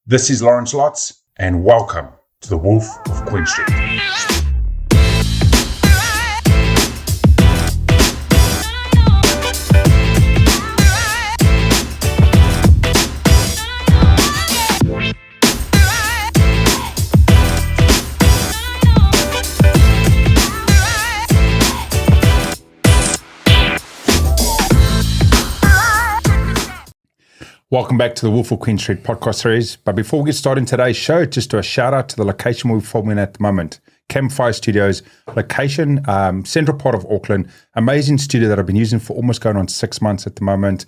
This is Lawrence Lotz, and welcome to the Wolf of Queen Street. Welcome back to the Wolf of Queen Street podcast series. But before we get started in today's show, just do a shout out to the location we're filming at the moment. Campfire Studios, location, central part of Auckland. Amazing studio that I've been using for almost going on 6 months at the moment.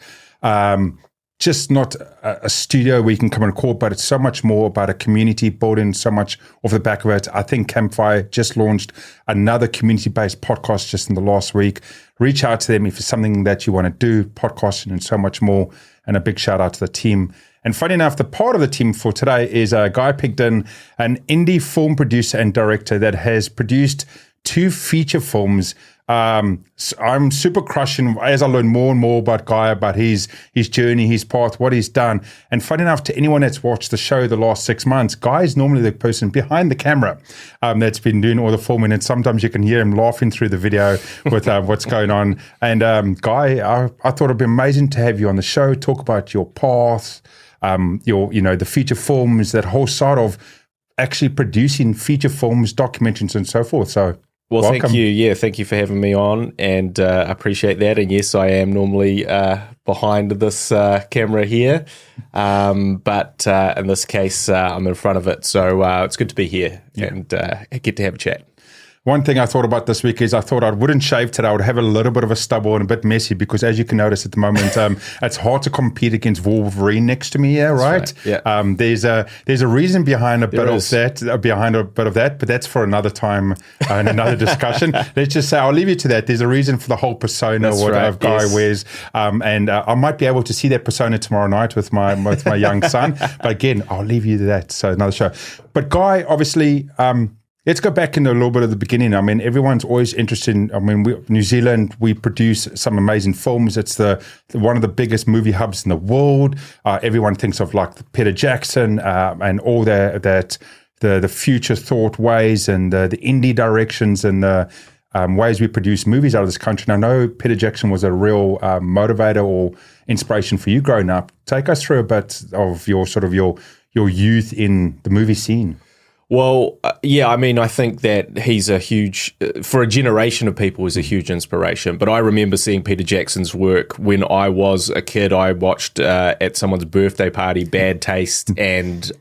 Just not a studio where you can come and record, but it's so much more about a community building so much off the back of it. I think Campfire just launched another community-based podcast just in the last week. Reach out to them if it's something that you want to do, podcasting and so much more. And a big shout out to the team. And funny enough, the part of the team for today is Guy Pigden, an indie film producer and director that has produced 2 feature films. So I'm super crushing as I learn more and more about Guy, about his journey, his path, what he's done. And funny enough, to anyone that's watched the show the last 6 months, Guy is normally the person behind the camera that's been doing all the filming. And sometimes you can hear him laughing through the video with what's going on. And Guy, I thought it'd be amazing to have you on the show, talk about your path, the feature films, that whole side of actually producing feature films, documentaries, and so forth. So. Well, welcome. Thank you. Yeah, thank you for having me on, and I appreciate that. And yes, I am normally behind this camera here, but in this case, I'm in front of it. So it's good to be here and get to have a chat. One thing I thought about this week is I thought I wouldn't shave today. I would have a little bit of a stubble and a bit messy because, as you can notice at the moment, it's hard to compete against Wolverine next to me here, right? Yeah. There's a reason behind a bit of that, but that's for another time and another discussion. Let's just say I'll leave you to that. There's a reason for the whole persona Guy wears, and I might be able to see that persona tomorrow night with my young son. But again, I'll leave you to that. So another show. But Guy, obviously. Let's go back into a little bit of the beginning. I mean, everyone's always interested in, New Zealand, we produce some amazing films. It's one of the biggest movie hubs in the world. Everyone thinks of like Peter Jackson and all the future thought ways and the indie directions and the ways we produce movies out of this country. And I know Peter Jackson was a real motivator or inspiration for you growing up. Take us through a bit of your youth in the movie scene. Well, I think that he's a huge, for a generation of people, is a huge inspiration. But I remember seeing Peter Jackson's work when I was a kid. I watched at someone's birthday party Bad Taste and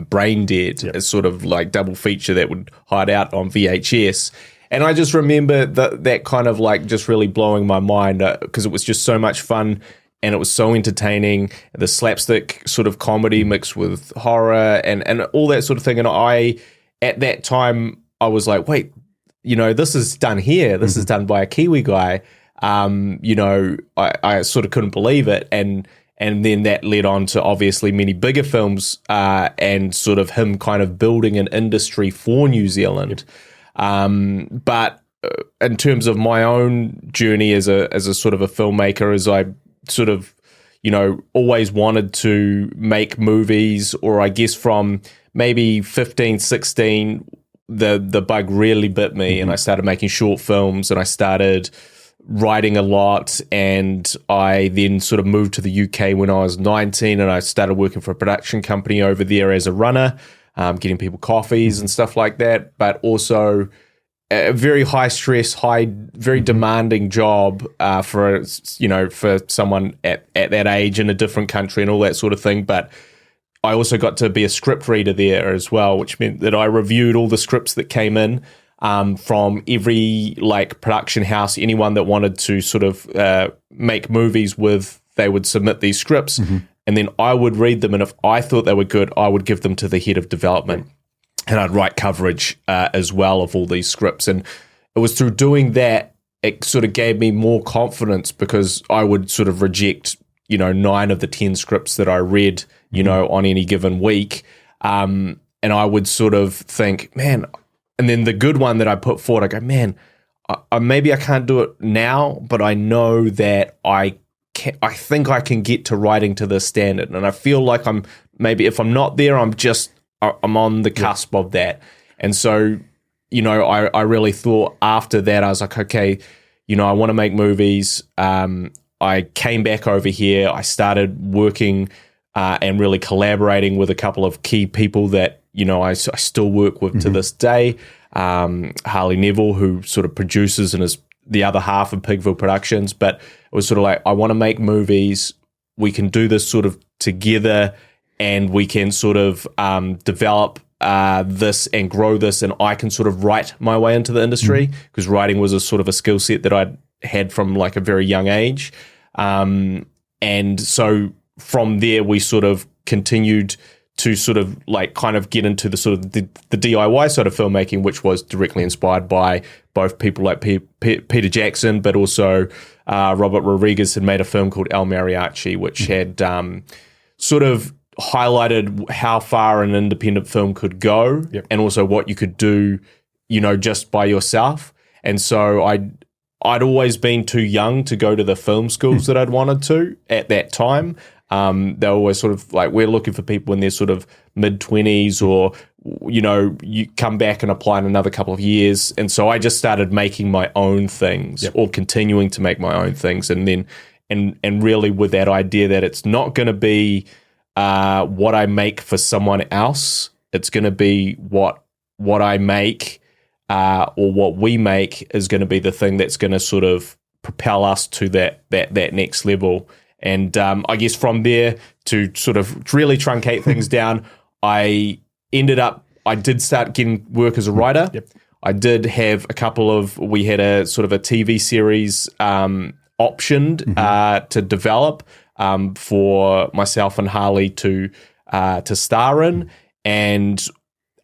Brain Dead, as sort of like double feature that would hide out on VHS. And I just remember that kind of like just really blowing my mind because it was just so much fun. And it was so entertaining, the slapstick sort of comedy mixed with horror and all that sort of thing. And at that time, I was like, wait, this is done here. This is done by a Kiwi guy. I sort of couldn't believe it. And then that led on to obviously many bigger films and sort of him kind of building an industry for New Zealand. But in terms of my own journey as a sort of a filmmaker, as I sort of, always wanted to make movies, or I guess from maybe 15, 16, the bug really bit me and I started making short films and I started writing a lot, and I then sort of moved to the UK when I was 19 and I started working for a production company over there as a runner, getting people coffees and stuff like that, but also a very high stress, very demanding job for someone at that age in a different country and all that sort of thing. But I also got to be a script reader there as well, which meant that I reviewed all the scripts that came in from every production house. Anyone that wanted to sort of make movies they would submit these scripts, and then I would read them. And if I thought they were good, I would give them to the head of development. And I'd write coverage as well of all these scripts. And it was through doing that, it sort of gave me more confidence because I would sort of reject, 9 of the 10 scripts that I read, on any given week. And I would sort of think, man, and then the good one that I put forward, I go, man, maybe I can't do it now, but I know that I I think I can get to writing to this standard, and I feel like I'm maybe if I'm not there, I'm on the cusp of that. And so, I really thought after that, I was like, okay, I want to make movies. I came back over here. I started working and really collaborating with a couple of key people that I still work with to this day. Harley Neville, who sort of produces and is the other half of Pigville Productions, but it was sort of like, I want to make movies. We can do this sort of together, and we can sort of develop this and grow this, and I can sort of write my way into the industry, because writing was a sort of a skill set that I'd had from like a very young age. And so from there, we sort of continued to sort of like kind of get into the sort of the DIY side of filmmaking, which was directly inspired by both people like Peter Jackson, but also Robert Rodriguez had made a film called El Mariachi, which had sort of highlighted how far an independent film could go, and also what you could do, just by yourself. And so I'd always been too young to go to the film schools that I'd wanted to at that time. They're always sort of like, we're looking for people in their sort of mid-20s, or, you come back and apply in another couple of years. And so I just started making my own things, or continuing to make my own things. And then, and really with that idea that it's not going to be what I make for someone else. It's going to be what I make or what we make is going to be the thing that's going to sort of propel us to that next level. And I guess from there, to sort of really truncate things down, I did start getting work as a writer. I did have we had a sort of a TV series optioned to develop for myself and Harley to star in. And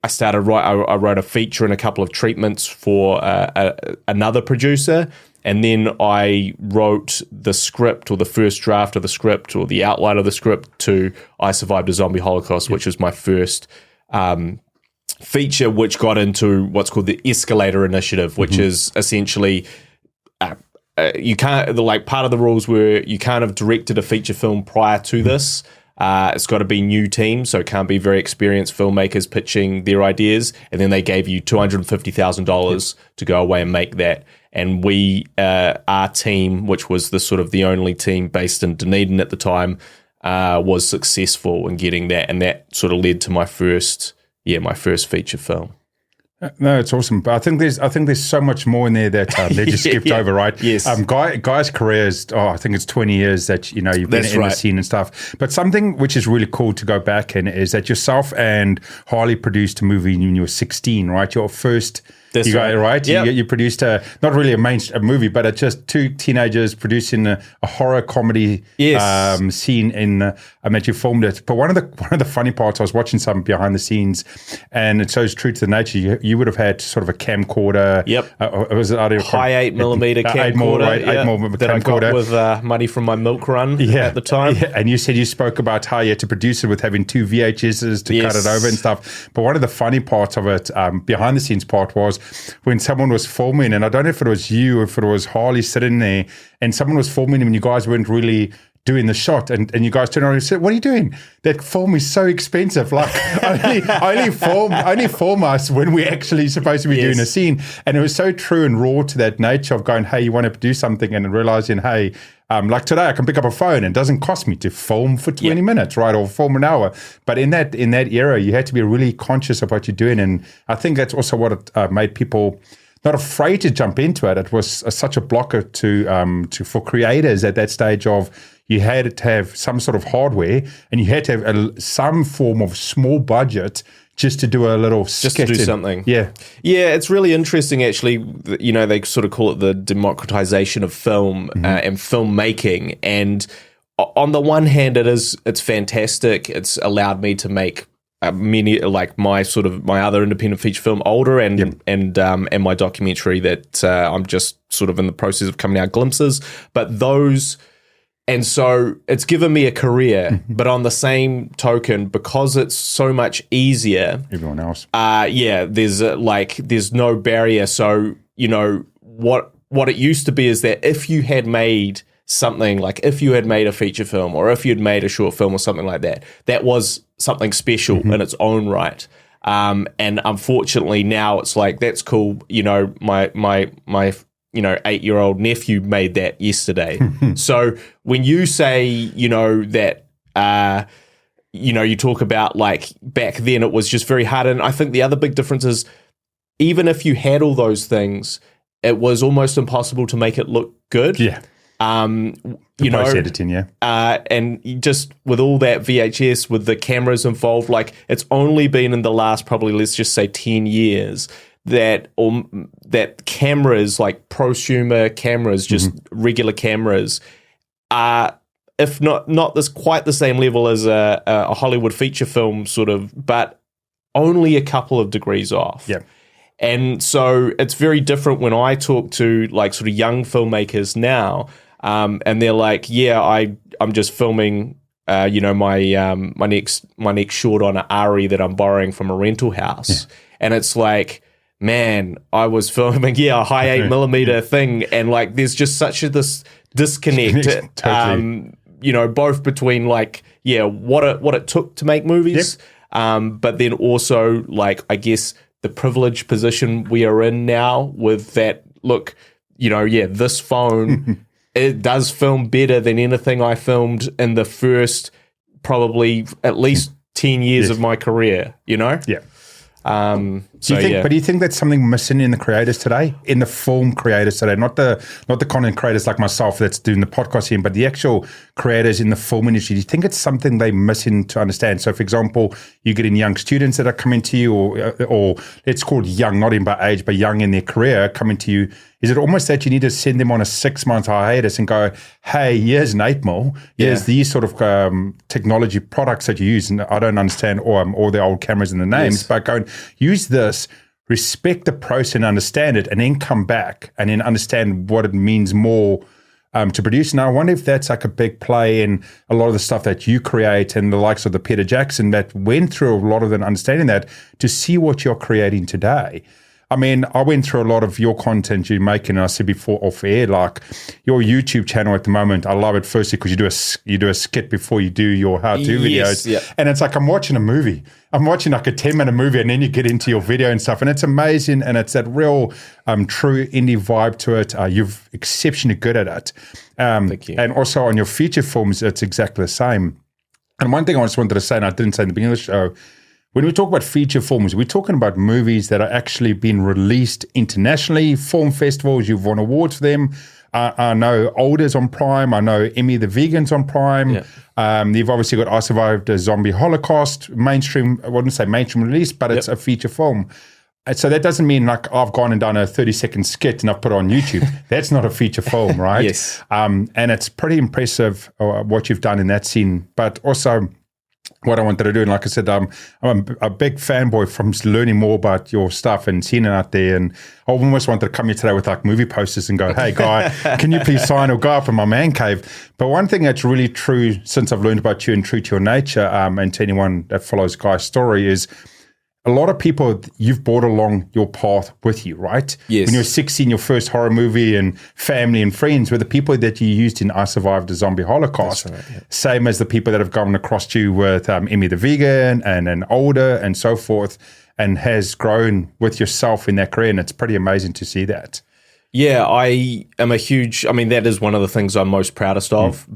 I wrote a feature and a couple of treatments for another producer. And then I wrote the script, or the first draft of the script, or the outline of the script to I Survived a Zombie Holocaust, which was my first feature, which got into what's called the Escalator Initiative, which is essentially you can't, part of the rules were you can't have directed a feature film prior to this. It's got to be new teams, so it can't be very experienced filmmakers pitching their ideas. And then they gave you $250,000 to go away and make that. And our team, which was the only team based in Dunedin at the time, was successful in getting that, and that sort of led to my first feature film. No, it's awesome. But I think there's so much more in there that they just skipped over, right? Yes. Guy's career is, I think it's 20 years that you've been in the scene and stuff. But something which is really cool to go back in is that yourself and Harley produced a movie when you were 16, right? Your first. Right? Yep. You produced not really a movie, but just two teenagers producing a horror comedy scene that you filmed it. But one of the funny parts, I was watching some behind the scenes, and it shows true to the nature. You would have had sort of a camcorder. Yep. Was it high 8mm camcorder? 8mm that camcorder. I got with money from my milk run at the time. Yeah. And you said you spoke about how you had to produce it with having two VHSs to cut it over and stuff. But one of the funny parts of it, behind the scenes part, was when someone was filming, and I don't know if it was you or if it was Harley sitting there, and someone was filming and you guys weren't really doing the shot, and you guys turned around and said, "What are you doing? That film is so expensive. Like, only film us when we're actually supposed to be doing a scene." And it was so true and raw to that nature of going, "Hey, you want to do something," and realizing, "Hey, like today, I can pick up a phone and it doesn't cost me to film for 20 minutes, right? Or film an hour." But in that era, you had to be really conscious of what you're doing. And I think that's also what made people not afraid to jump into it. It was such a blocker for creators at that stage of, you had to have some sort of hardware, and you had to have some form of small budget just to do a little sketch. Just to do something. Yeah. Yeah, it's really interesting, actually. They sort of call it the democratization of film and filmmaking. And on the one hand, it's fantastic. It's allowed me to make many, like my other independent feature film, Older, and my documentary that I'm just sort of in the process of coming out, Glimpses. But those... And so it's given me a career, but on the same token, because it's so much easier, everyone else, there's no barrier. So what it used to be is that if you had made, something like if you had made a feature film or if you'd made a short film or something like that, that was something special in its own right. And unfortunately now it's like, that's cool. You know, my 8-year-old nephew made that yesterday. So when you say, you know, that, you know, you talk about like back then it was just very hard. And I think the other big difference is even if you had all those things, it was almost impossible to make it look good. Yeah. You know, editing, yeah. And just with all that VHS, with the cameras involved, like it's only been in the last probably, let's just say 10 years that cameras, like prosumer cameras, just regular cameras, are, if not this quite the same level as a Hollywood feature film sort of, but only a couple of degrees off. Yeah. And so it's very different when I talk to like sort of young filmmakers now, and they're like, yeah, I'm just filming, you know, my next short on an Ari that I'm borrowing from a rental house. Yeah. And it's like, man, I was filming, a high 8mm thing. And like, there's just such this disconnect, Totally. You know, both between like, what it took to make movies, but then also like, I guess, the privileged position we are in now with that, look, you know, this phone, it does film better than anything I filmed in the first probably at least 10 years of my career, you know? Yeah. So, But do you think that's something missing in the creators today, in the film creators today, not the content creators like myself that's doing the podcast here, but the actual creators in the film industry? Do you think it's something they're missing to understand? So, for example, you get in young students that are coming to you, or let's call it young, not in by age, but young in their career coming to you. Is it almost that you need to send them on a 6-month hiatus and go, hey, here's an 8mm, here's these sort of technology products that you use, and I don't understand all the old cameras and the names, but go and use this, respect the process and understand it, and then come back and then understand what it means more to produce. Now, I wonder if that's like a big play in a lot of the stuff that you create and the likes of the Peter Jackson that went through a lot of the understanding that to see what you're creating today. I mean, I went through a lot of your content you're making, and I said before off air, like your YouTube channel at the moment, I love it firstly because you do a skit before you do your how-to videos. And it's like I'm watching a movie. I'm watching like a 10-minute movie, and then you get into your video and stuff, and it's amazing, and it's that real true indie vibe to it. You're exceptionally good at it. Thank you. And also on your feature films, it's exactly the same. And one thing I just wanted to say, and I didn't say in the beginning of the show, when we talk about feature films, we're talking about movies that are actually being released internationally, film festivals, you've won awards for them. I know Older's on Prime. I know Emmy the Vegan's on Prime. You've obviously got I Survived a Zombie Holocaust, mainstream, I wouldn't say mainstream release, but it's a feature film. And so that doesn't mean like I've gone and done a 30-second skit and I've put it on YouTube. That's not a feature film, right? Yes. And it's pretty impressive what you've done in that scene. But also, what I wanted to do, and like I said, I'm a big fanboy from learning more about your stuff and seeing it out there. And I almost wanted to come here today with like movie posters and go, hey, guy, can you please sign or go up in my man cave? But one thing that's really true since I've learned about you and true to your nature, and to anyone that follows Guy's story, is a lot of people you've brought along your path with you, right? Yes. When you were 16, your first horror movie and family and friends were the people that you used in I Survived a Zombie Holocaust. That's right, yeah. Same as the people that have gone across to you with Emmy the Vegan and Older and so forth, and has grown with yourself in that career. And it's pretty amazing to see that. Yeah, I am a huge, I mean, that is one of the things I'm most proudest of,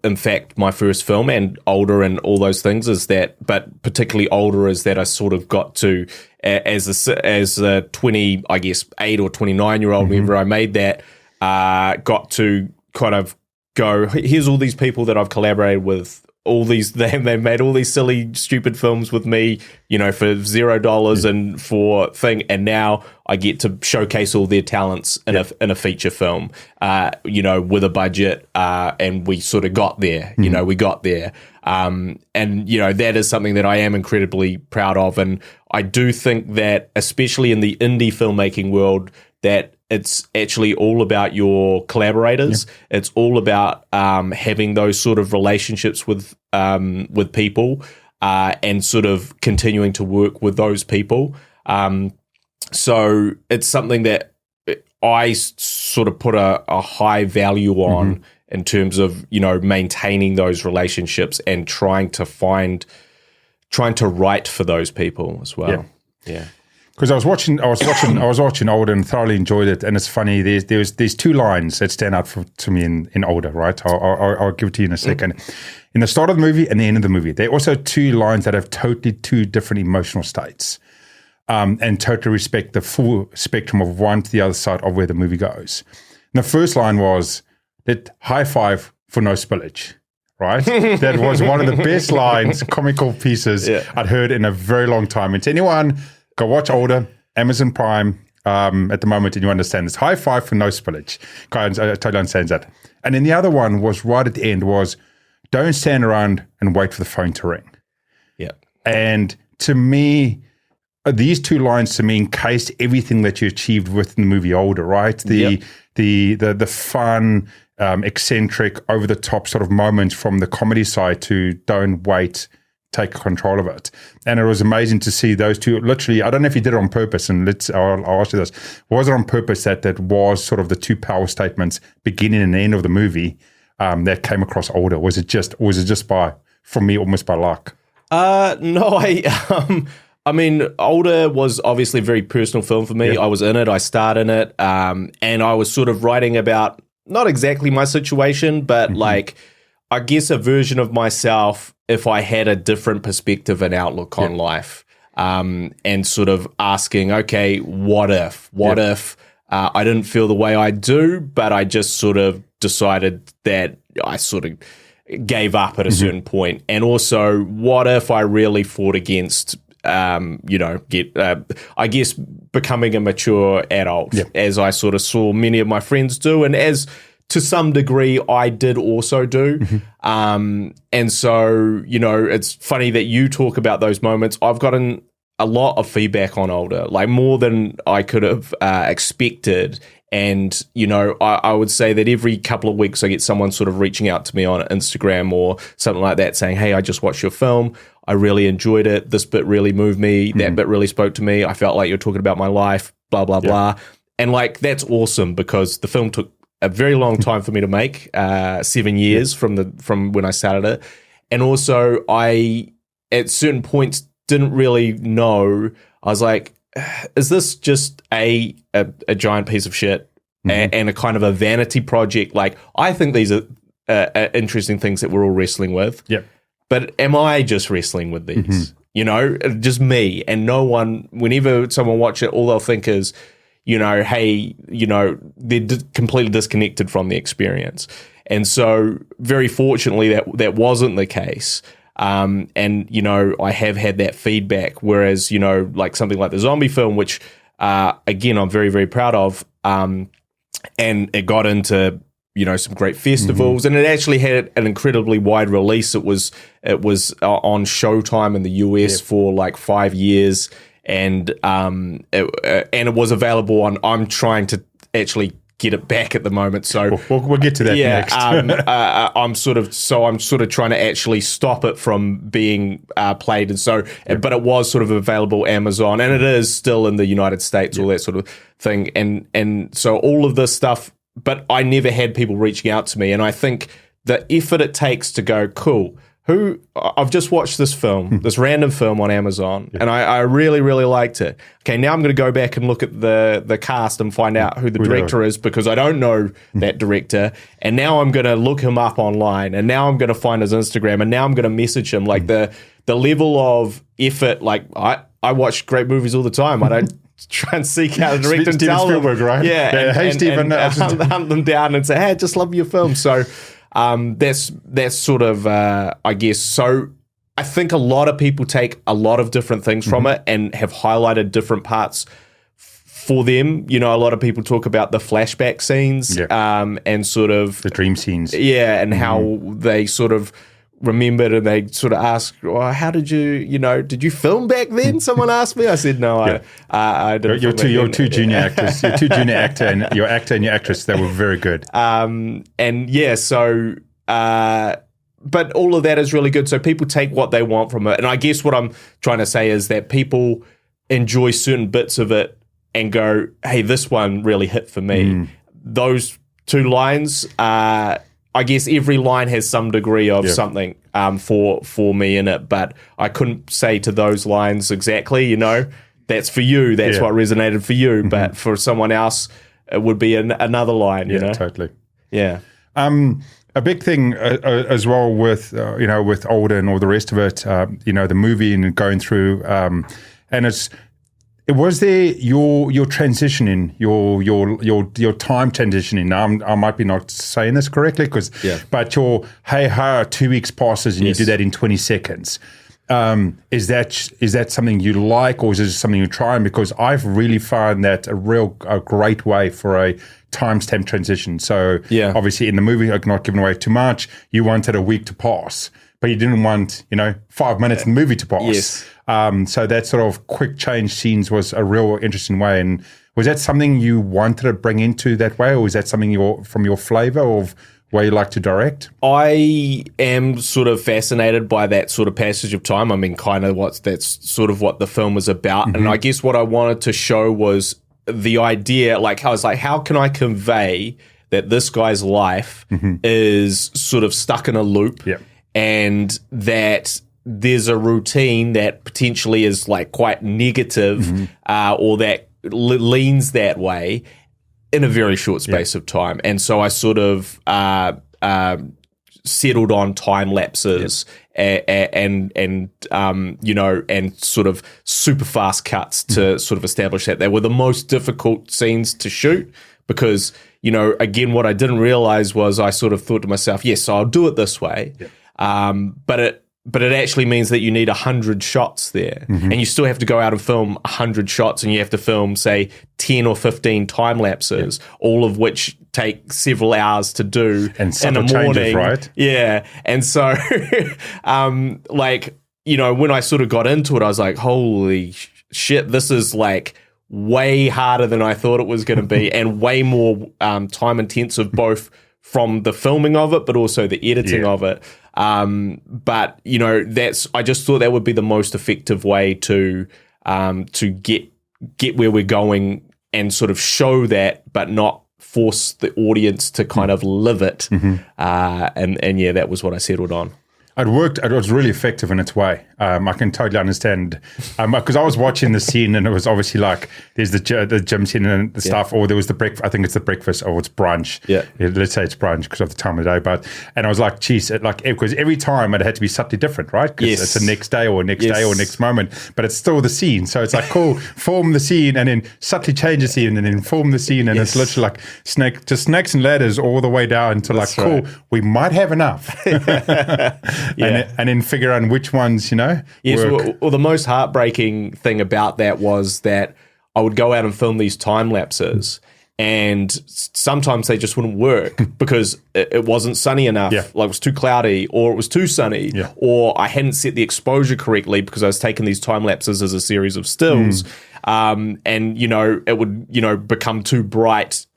in fact, my first film and Older and all those things is that, but particularly Older is that I sort of got to, as a 20, I guess, 8 or 29-year-old, whenever I made that, got to kind of go, here's all these people that I've collaborated with, all these, they made all these silly, stupid films with me, you know, for $0 and for thing, and now I get to showcase all their talents in a feature film, you know, with a budget, and we sort of got there, you know, we got there, and you know, that is something that I am incredibly proud of, and I do think that, especially in the indie filmmaking world, that it's actually all about your collaborators. It's all about having those sort of relationships with people, and sort of continuing to work with those people. So it's something that I sort of put a high value on in terms of, you know, maintaining those relationships and trying to write for those people as well. Yeah. Because I was watching Older and thoroughly enjoyed it. And it's funny, there's two lines that stand out to me in Older, right? I'll give it to you in a second. In the start of the movie and the end of the movie, there are also two lines that have totally two different emotional states, and totally respect the full spectrum of one to the other side of where the movie goes. And the first line was that high five for no spillage. Right? That was one of the best lines, comical pieces I'd heard in a very long time. And to anyone, go watch Older, Amazon Prime at the moment, and you understand this. High five for no spillage. I totally understand that. And then the other one was right at the end was, don't stand around and wait for the phone to ring. Yeah. And to me, these two lines to me encased everything that you achieved within the movie Older, right? The fun, eccentric, over the top sort of moments from the comedy side to don't wait, take control of it. And it was amazing to see those two literally. I don't know if you did it on purpose, and I'll ask you this. Was it on purpose that was sort of the two power statements beginning and end of the movie that came across Older? Was it just by, for me, almost by luck? No, I mean, Older was obviously a very personal film for me. I was in it, I starred in it, and I was sort of writing about not exactly my situation, but like, I guess a version of myself if I had a different perspective and outlook on life, and sort of asking, okay, what if I didn't feel the way I do, but I just sort of decided that I sort of gave up at a certain point. And also, what if I really fought against I guess becoming a mature adult, as I sort of saw many of my friends do, and as to some degree I did also do. And so, you know, it's funny that you talk about those moments. I've gotten a lot of feedback on Older, like more than I could have expected. And, you know, I would say that every couple of weeks I get someone sort of reaching out to me on Instagram or something like that saying, hey, I just watched your film. I really enjoyed it. This bit really moved me. That bit really spoke to me. I felt like you're talking about my life, blah, blah, blah. And like, that's awesome because the film took a very long time for me to make, 7 years from when I started it. And also I, at certain points, didn't really know. I was like, is this just a giant piece of shit and a kind of a vanity project? Like, I think these are interesting things that we're all wrestling with. Yep. But am I just wrestling with these? You know, just me and no one. Whenever someone watch it, all they'll think is, you know, hey, you know, they're completely disconnected from the experience. And so, very fortunately, that wasn't the case. And, you know, I have had that feedback, whereas, you know, like something like the zombie film, which, again, I'm very, very proud of, and it got into, you know, some great festivals, and it actually had an incredibly wide release. It was on Showtime in the US for like 5 years, and it was available on. I'm trying to actually get it back at the moment, so we'll get to that next. I'm sort of trying to actually stop it from being played, and so but it was sort of available Amazon, and it is still in the United States, all that sort of thing, and so all of this stuff. But I never had people reaching out to me, and I think the effort it takes to go, cool, I've just watched this film, this random film on Amazon, and I really, really liked it. Okay, now I'm going to go back and look at the cast and find out who the director is, because I don't know that director. And now I'm going to look him up online, and now I'm going to find his Instagram, and now I'm going to message him. Like the level of effort, like I watch great movies all the time. I don't try and seek out a director and tell them, right? Yeah, hey, Stephen, hunt them down and say, hey, I just love your film. So that's sort of I guess. So I think a lot of people take a lot of different things from it and have highlighted different parts for them. You know, a lot of people talk about the flashback scenes, and sort of the dream scenes, and how they sort of remembered, and they sort of asked, well, how did did you film back then? Someone asked me. I said, no, I didn't. You're two junior actors. You're two junior actor and your actress. They were very good. But all of that is really good. So people take what they want from it. And I guess what I'm trying to say is that people enjoy certain bits of it, and go, hey, this one really hit for me. Those two lines, I guess every line has some degree of something for me in it, but I couldn't say to those lines exactly, you know, that's for you, that's what resonated for you, but for someone else, it would be another line, you know? Totally. Yeah. A big thing as well with, you know, with Older and all the rest of it, you know, the movie and going through, and was there your transitioning, your time transitioning? Now, I might be not saying this correctly, but your, hey, 2 weeks passes and you do that in 20 seconds. Is that something you like, or is it something you're trying? Because I've really found that a great way for a timestamp transition. So obviously in the movie, I'm not giving away too much, you wanted a week to pass, but you didn't want, you know, 5 minutes in the movie to pass. So that sort of quick change scenes was a real interesting way. And was that something you wanted to bring into that way, or is that something from your flavor of way you like to direct? I am sort of fascinated by that sort of passage of time. I mean, that's sort of what the film was about. And I guess what I wanted to show was the idea, like I was like, how can I convey that this guy's life is sort of stuck in a loop and that there's a routine that potentially is like quite negative or that leans that way in a very short space of time. And so I sort of settled on time lapses and you know, and sort of super fast cuts to sort of establish that. They were the most difficult scenes to shoot because, you know, again, what I didn't realize was I sort of thought to myself, yes, so I'll do it this way. But it actually means that you need 100 shots there, and you still have to go out and film 100 shots, and you have to film, say, 10 or 15 time lapses, all of which take several hours to do and in the morning, changes, right? Yeah, and so, like, you know, when I sort of got into it, I was like, holy shit, this is like way harder than I thought it was going to be, and way more time intensive, both from the filming of it, but also the editing of it. But you know, I just thought that would be the most effective way to get where we're going and sort of show that, but not force the audience to kind of live it. And yeah, that was what I settled on. It worked. It was really effective in its way. I can totally understand because I was watching the scene and it was obviously like there's the gym scene and the stuff, or there was the breakfast. I think it's the breakfast or it's brunch. Let's say it's brunch because of the time of the day. And I was like, geez, because every time it had to be subtly different, right? Because it's the next day or next day or next moment, but it's still the scene. So it's like, cool, form the scene and then subtly change the scene and then form the scene, and it's literally like snakes and ladders all the way down to like, cool, we might have enough. And then figure out which ones, you know, work. Well, the most heartbreaking thing about that was that I would go out and film these time lapses, and sometimes they just wouldn't work because it wasn't sunny enough, like it was too cloudy, or it was too sunny, or I hadn't set the exposure correctly because I was taking these time lapses as a series of stills. And, you know, it would, you know, become too bright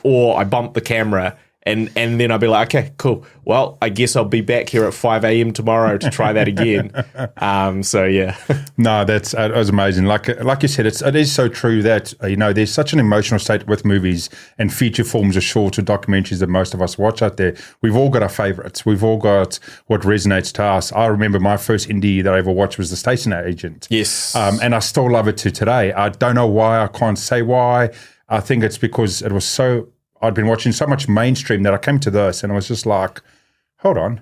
or I bumped the camera. And then I'd be like, okay, cool. Well, I guess I'll be back here at 5 a.m. tomorrow to try that again. So yeah. No, it was amazing. Like you said, it is so true that you know, there's such an emotional state with movies and feature films or shorter documentaries that most of us watch out there. We've all got our favorites. We've all got what resonates to us. I remember my first indie that I ever watched was The Station Agent. Yes. And I still love it to today. I don't know why. I can't say why. I think it's because it was so. I'd been watching so much mainstream that I came to this and I was just like, hold on.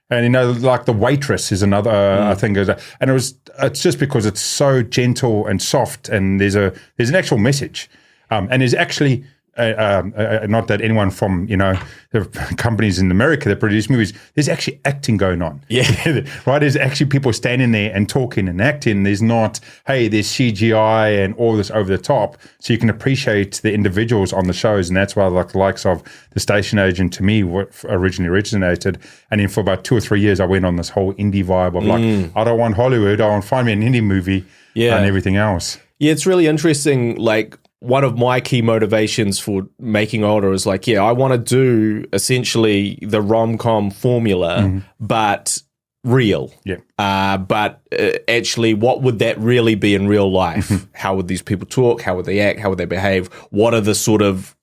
And, you know, like The Waitress is another, I think, and it's just because it's so gentle and soft and there's an actual message. And there's actually, not that anyone from, you know, the companies in America that produce movies, there's actually acting going on. Yeah. Right? There's actually people standing there and talking and acting. There's not, hey, there's CGI and all this over the top. So you can appreciate the individuals on the shows. And that's why like the likes of The Station Agent to me originally originated. And then for about 2 or 3 years, I went on this whole indie vibe of like, I don't want Hollywood. I want to find me an indie movie and everything else. Yeah, it's really interesting. Like, one of my key motivations for making Older is like, I want to do essentially the rom-com formula, but real. Yeah. But actually, what would that really be in real life? How would these people talk? How would they act? How would they behave? What are the sort of,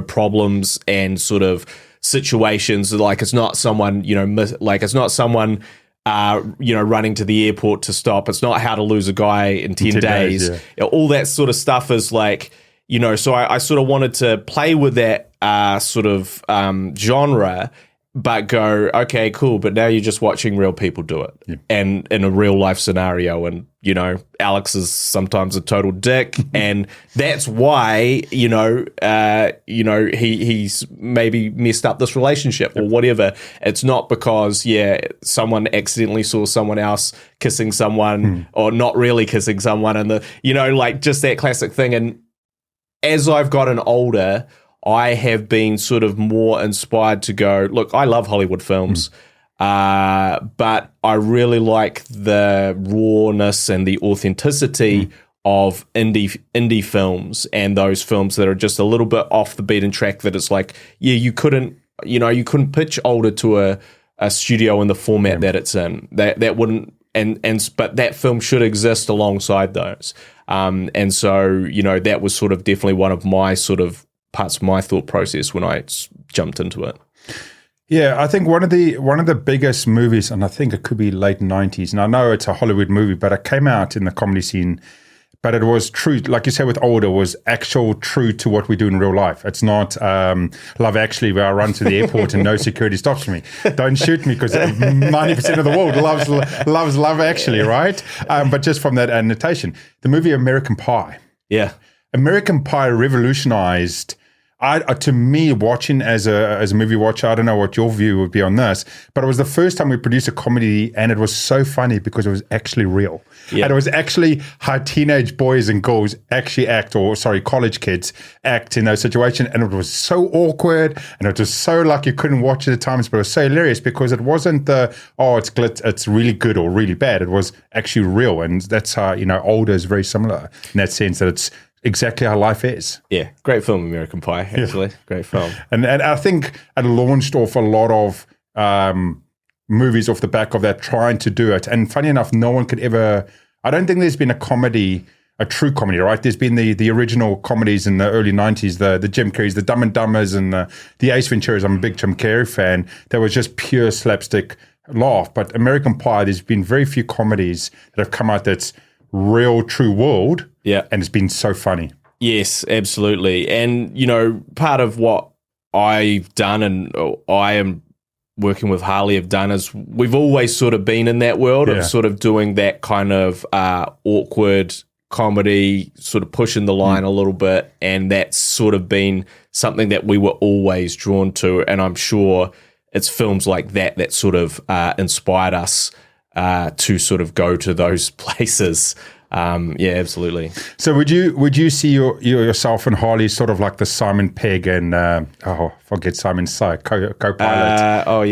problems and sort of situations? Like, it's not someone, it's not someone, running to the airport to stop. It's not how to lose a guy in 10 days. Yeah. All that sort of stuff is like, so I sort of wanted to play with that sort of genre, but go, okay, cool, but now you're just watching real people do it. Yeah. And in a real life scenario, and Alex is sometimes a total dick, and that's why he's maybe messed up this relationship or whatever. It's not because someone accidentally saw someone else kissing someone or not really kissing someone, and just that classic thing. And as I've gotten older, I have been sort of more inspired to go, look, I love Hollywood films, but I really like the rawness and the authenticity of indie films, and those films that are just a little bit off the beaten track, that it's like, you couldn't pitch older to a studio in the format that it's in. That wouldn't, but that film should exist alongside those. And so, that was sort of definitely one of my sort of parts of my thought process when I jumped into it. Yeah, I think one of the biggest movies, and I think it could be late 90s, and I know it's a Hollywood movie, but it came out in the comedy scene, but it was true, like you said with Older, was actual true to what we do in real life. It's not Love Actually, where I run to the airport and no security stops me. Don't shoot me, because 90% of the world loves Love Actually, right? But just from that annotation, the movie American Pie. Yeah. American Pie revolutionized, to me, watching as a movie watcher, I don't know what your view would be on this, but it was the first time we produced a comedy, and it was so funny because it was actually real. Yeah. And it was actually how teenage boys and girls actually act, college kids act in those situations. And it was so awkward, and it was so like you couldn't watch it at times, but it was so hilarious because it wasn't it's really good or really bad. It was actually real. And that's how, Older is very similar in that sense, that it's exactly how life is. Yeah, great film, American Pie, actually. Yeah. Great film. And I think it launched off a lot of movies off the back of that, trying to do it. And funny enough, no one could ever, I don't think there's been a true comedy, right? There's been the original comedies in the early 90s, the Jim Carreys, the Dumb and Dumbers, and the Ace Venturas. I'm a big Jim Carrey fan. That was just pure slapstick laugh. But American Pie, there's been very few comedies that have come out that's real, true world. Yeah. And it's been so funny. Yes, absolutely. And, part of what I've done, and I am working with Harley have done, is we've always sort of been in that world of sort of doing that kind of awkward comedy, sort of pushing the line a little bit. And that's sort of been something that we were always drawn to. And I'm sure it's films like that sort of inspired us to sort of go to those places. Yeah, absolutely. So would you see yourself and Harley sort of like the Simon Pegg and forget Simon's co-pilot?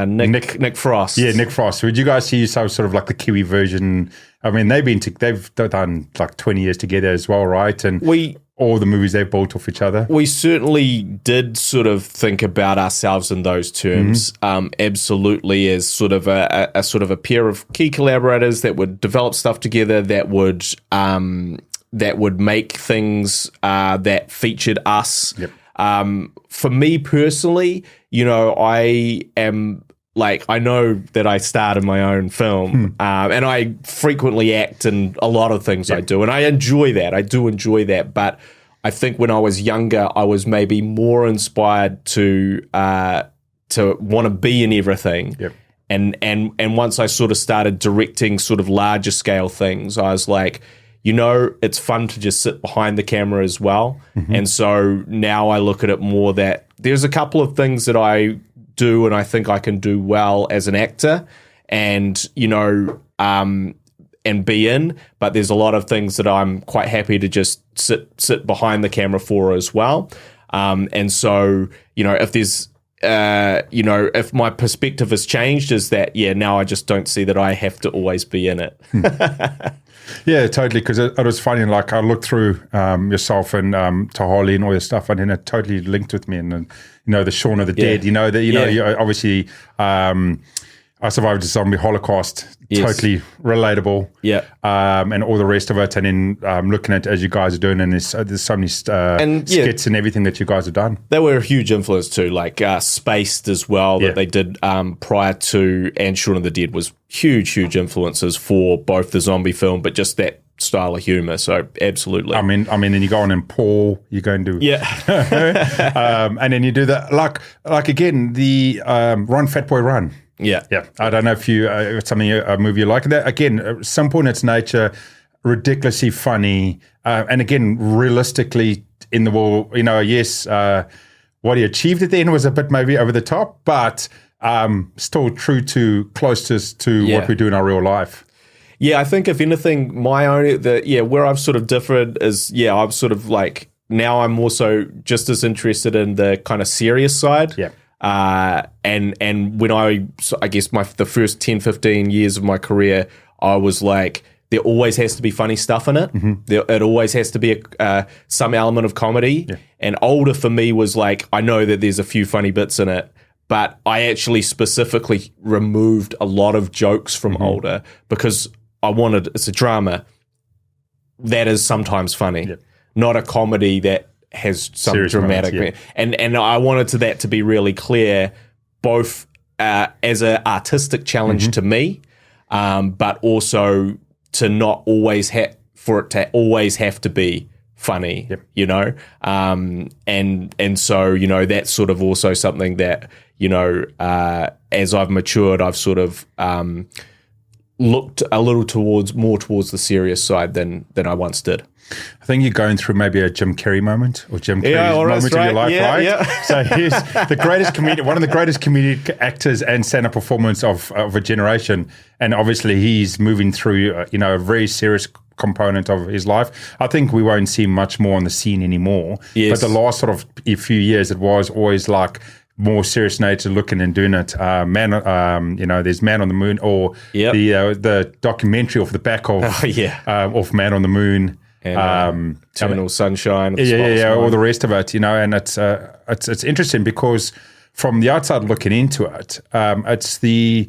Nick Frost. Yeah, Nick Frost. Would you guys see yourself sort of like the Kiwi version? I mean, they've done like 20 years together as well, right? And all the movies they've built off each other. We certainly did sort of think about ourselves in those terms, absolutely, as sort of a sort of a pair of key collaborators that would develop stuff together, that would make things that featured us. Yep. For me personally, I am. Like, I know that I starred in my own film, and I frequently act in a lot of things I do, and I enjoy that. I do enjoy that, but I think when I was younger, I was maybe more inspired to want to be in everything. Yep. And once I sort of started directing sort of larger scale things, I was like, it's fun to just sit behind the camera as well. And so now I look at it more that there's a couple of things that I do and I think I can do well as an actor, and and be in, but there's a lot of things that I'm quite happy to just sit behind the camera for as well. And so if there's if my perspective has changed, is that now I just don't see that I have to always be in it. Yeah, totally. Because it was funny. Like, I looked through yourself and to Harley and all your stuff, and then it totally linked with me. And the Shaun of the Dead. You obviously I Survived the Zombie Holocaust, totally relatable. Yeah. And all the rest of it. And then looking at, as you guys are doing, and there's so many skits and everything that you guys have done. They were a huge influence too, like Spaced as well, that they did prior to, and Shaun of the Dead was huge influences for both the zombie film, but just that style of humor. So absolutely. I mean, then you go on and Paul, you go and do and then you do that like again the Run Fat Boy Run. Yeah. I don't know if it's something a movie you like. That again, simple in its nature, ridiculously funny, and again, realistically in the world. Yes, what he achieved at the end was a bit maybe over the top, but still close to what we do in our real life. Yeah, I think if anything, where I've sort of differed is, I'm sort of like, now I'm also just as interested in the kind of serious side. Yeah. And when I guess the first 10, 15 years of my career, I was like, there always has to be funny stuff in it. It always has to be some element of comedy. Yeah. And Older for me was like, I know that there's a few funny bits in it, but I actually specifically removed a lot of jokes from Older because it's a drama that is sometimes funny, not a comedy that has some serious dramatic moments, and I wanted that to be really clear, both as an artistic challenge to me, but also to not always for it to always have to be funny, and so that's sort of also something that as I've matured, I've sort of looked a little more towards the serious side than I once did. I think you're going through maybe a Jim Carrey moment or Jim Carrey's moment of your life, right? Yeah. So he's the greatest comedian, one of the greatest comedic actors and stand-up performers of a generation. And obviously he's moving through, a very serious component of his life. I think we won't see much more on the scene anymore. Yes. But the last sort of a few years, it was always like more serious nature looking and doing it. There's Man on the Moon, or the documentary off the back of of Man on the Moon. And Eternal Sunshine. All the rest of it, and it's interesting because from the outside looking into it, it's the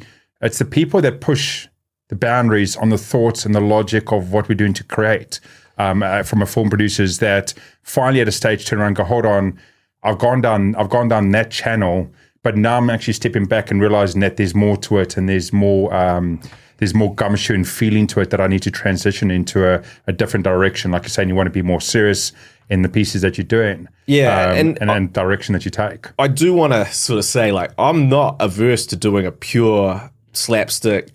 people that push the boundaries on the thoughts and the logic of what we're doing to create. From a film producers that finally at a stage turn around and go, hold on, I've gone down that channel, but now I'm actually stepping back and realizing that there's more to it, and there's more gumshoe and feeling to it that I need to transition into a different direction. Like you're saying, you want to be more serious in the pieces that you're doing. Yeah. And direction that you take. I do want to sort of say, like, I'm not averse to doing a pure slapstick,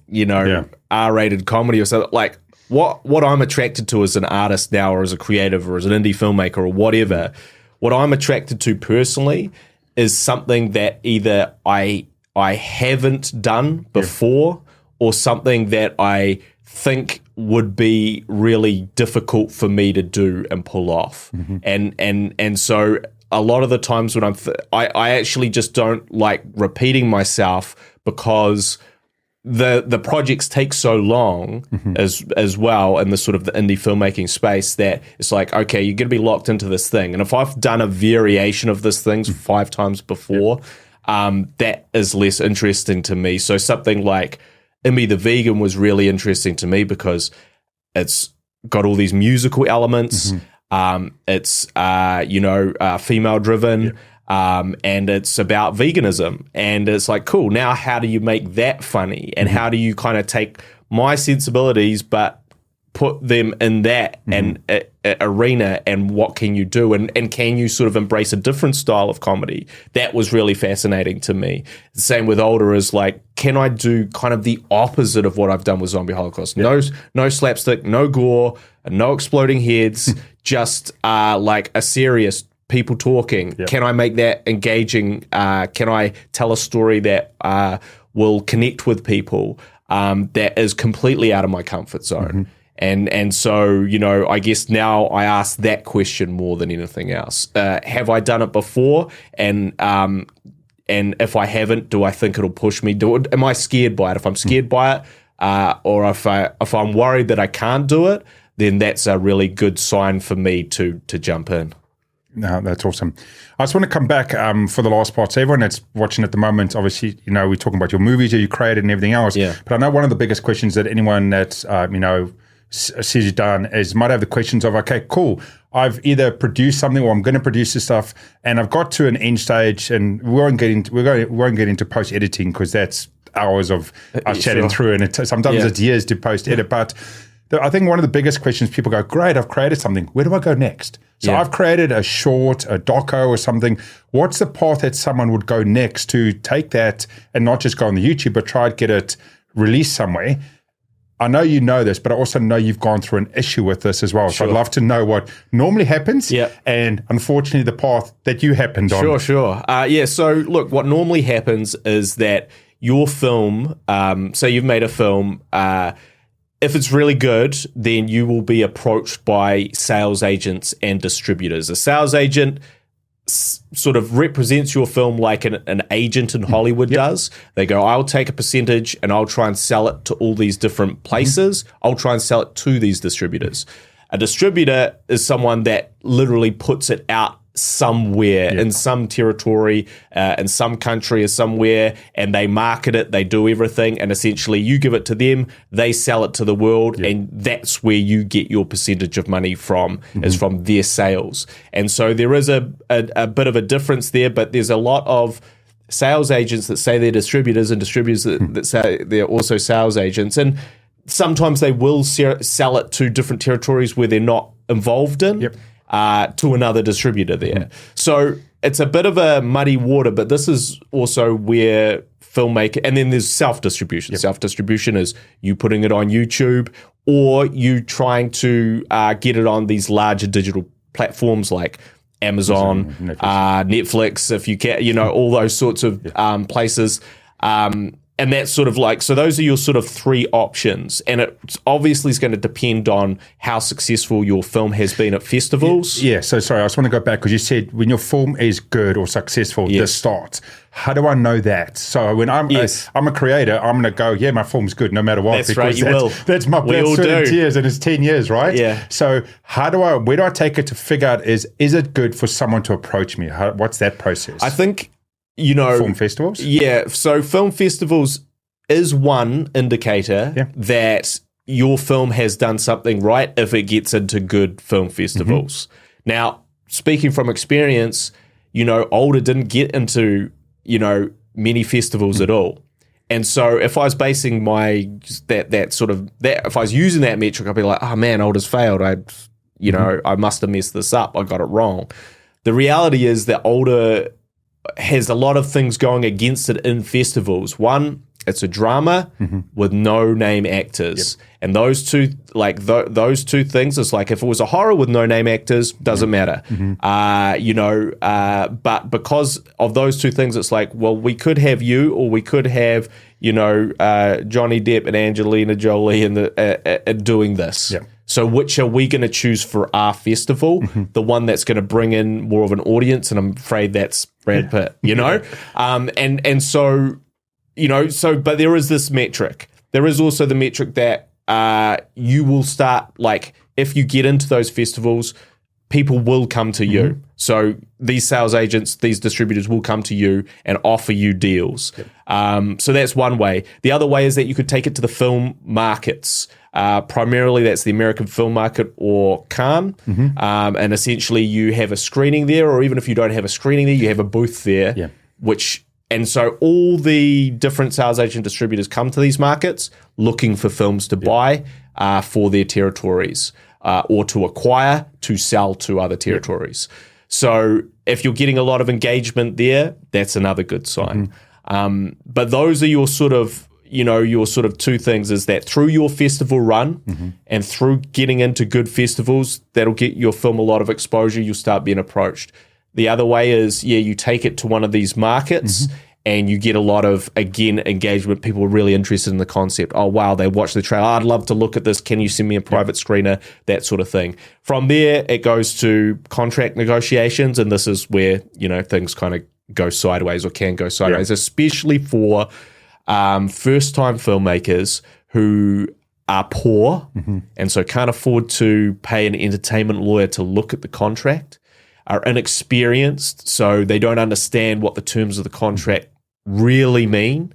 R-rated comedy or something. Like, what I'm attracted to as an artist now, or as a creative, or as an indie filmmaker, or whatever, what I'm attracted to personally is something that either I haven't done before, or something that I think would be really difficult for me to do and pull off. And so a lot of the times when I actually just don't like repeating myself, because the projects take so long as well in the sort of the indie filmmaking space, that it's like, okay, you're going to be locked into this thing. And if I've done a variation of this thing 5 times before, that is less interesting to me. So something like Immy the Vegan was really interesting to me because it's got all these musical elements. It's female driven, and it's about veganism. And it's like, cool. Now, how do you make that funny? And how do you kind of take my sensibilities but put them in that and arena, and what can you do, and can you sort of embrace a different style of comedy? That was really fascinating to me. The same with Older, is like, can I do kind of the opposite of what I've done with Zombie Holocaust? No slapstick, no gore, no exploding heads, just like a serious people talking. Can I make that engaging? Can I tell a story that will connect with people, that is completely out of my comfort zone? And so, I guess now I ask that question more than anything else. Have I done it before? And if I haven't, do I think it'll push me? Am I scared by it? If I'm scared by it, or if I'm worried that I can't do it, then that's a really good sign for me to jump in. No, that's awesome. I just want to come back for the last part. So everyone that's watching at the moment, obviously, we're talking about your movies that you created and everything else. Yeah. But I know one of the biggest questions that anyone that, sees you done is might have the questions of, okay, cool. I've either produced something or I'm going to produce this stuff, and I've got to an end stage, and we won't get into post editing because that's hours of us chatting through, and sometimes it's years to post edit. But I think one of the biggest questions, people go, great, I've created something. Where do I go next? So I've created a short, a doco or something. What's the path that someone would go next to take that and not just go on the YouTube, but try to get it released somewhere? I know you know this, but I also know you've gone through an issue with this as well. So I'd love to know what normally happens and unfortunately the path that you happened on. Sure. So look, what normally happens is that your film, say you've made a film, if it's really good, then you will be approached by sales agents and distributors. A sales agent sort of represents your film like an agent in Hollywood does. They go, I'll take a percentage and I'll try and sell it to all these different places. I'll try and sell it to these distributors. A distributor is someone that literally puts it out somewhere in some territory, in some country or somewhere, and they market it, they do everything, and essentially you give it to them, they sell it to the world, and that's where you get your percentage of money from, is from their sales. And so there is a bit of a difference there, but there's a lot of sales agents that say they're distributors and distributors that say they're also sales agents, and sometimes they will sell it to different territories where they're not involved in. To another distributor there. So it's a bit of a muddy water, but this is also where filmmaker, and then there's self-distribution. Self-distribution is you putting it on YouTube or you trying to get it on these larger digital platforms like Amazon, Netflix, if you can, all those sorts of places. And that's sort of like, so those are your sort of three options. And it obviously is going to depend on how successful your film has been at festivals. Yeah. So sorry, I just want to go back because you said when your film is good or successful, this starts. How do I know that? So when I'm a creator, I'm going to go, my film's good no matter what. That's right, you will. That's my best 7 years and it's 10 years, right? Yeah. So where do I take it to figure out is it good for someone to approach me? What's that process? I think, film festivals? Yeah. So film festivals is one indicator that your film has done something right if it gets into good film festivals. Now, speaking from experience, Older didn't get into, many festivals at all. And so if I was basing if I was using that metric, I'd be like, oh man, Older's failed. I must have messed this up. I got it wrong. The reality is that Older has a lot of things going against it in festivals. One, it's a drama with no name actors. And those two, those two things, it's like if it was a horror with no name actors, doesn't matter. But because of those two things, it's like, well, we could have you or we could have, Johnny Depp and Angelina Jolie and doing this. So which are we going to choose for our festival? The one that's going to bring in more of an audience, and I'm afraid that's Brad Pitt, And so, but there is this metric. There is also the metric that you will start, if you get into those festivals, people will come to you. So these sales agents, these distributors will come to you and offer you deals. So that's one way. The other way is that you could take it to the film markets. Primarily, that's the American film market or Cannes. And essentially, you have a screening there, or even if you don't have a screening there, you have a booth there, and so all the different sales agent distributors come to these markets looking for films to buy for their territories or to acquire to sell to other territories. So if you're getting a lot of engagement there, that's another good sign. But those are your sort of, your sort of two things, is that through your festival run and through getting into good festivals, that'll get your film a lot of exposure. You'll start being approached. The other way is, you take it to one of these markets and you get a lot of, again, engagement. People are really interested in the concept. Oh, wow, they watch the trailer. I'd love to look at this. Can you send me a private screener? That sort of thing. From there, it goes to contract negotiations, and this is where, things kind of go sideways or can go sideways, especially for first-time filmmakers who are poor and so can't afford to pay an entertainment lawyer to look at the contract. are inexperienced, so they don't understand what the terms of the contract really mean,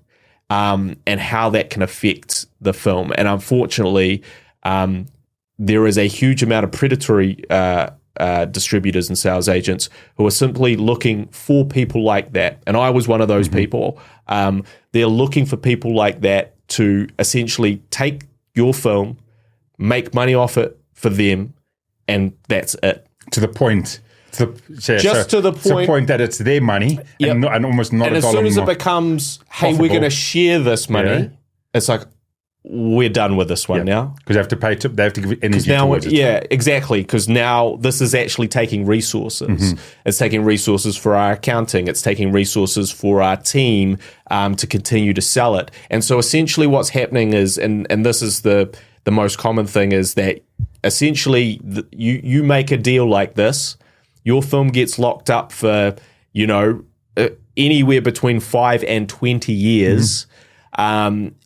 and how that can affect the film. And unfortunately, there is a huge amount of predatory distributors and sales agents who are simply looking for people like that. And I was one of those people. They're looking for people like that to essentially take your film, make money off it for them, and that's it. To the point. To the point that it's their money, and almost not and a dollar. And as soon as it becomes, hey, profitable, we're going to share this money, it's like, we're done with this one now. Because they have to give energy towards it. Yeah, exactly. Because now this is actually taking resources. It's taking resources for our accounting. It's taking resources for our team to continue to sell it. And so essentially what's happening is, and this is the most common thing, is that essentially you make a deal like this, your film gets locked up for, anywhere between 5 and 20 years.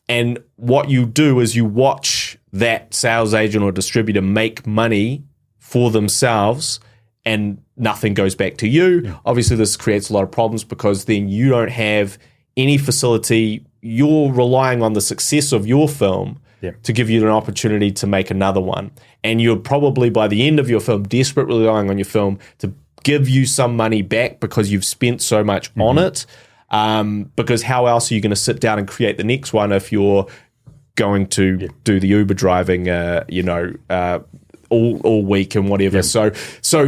And what you do is you watch that sales agent or distributor make money for themselves, and nothing goes back to you. Obviously, this creates a lot of problems because then you don't have any facility. You're relying on the success of your film to give you an opportunity to make another one. And you're probably, by the end of your film, desperately relying on your film to give you some money back because you've spent so much on it. Because how else are you going to sit down and create the next one if you're going to do the Uber driving, all week and whatever. So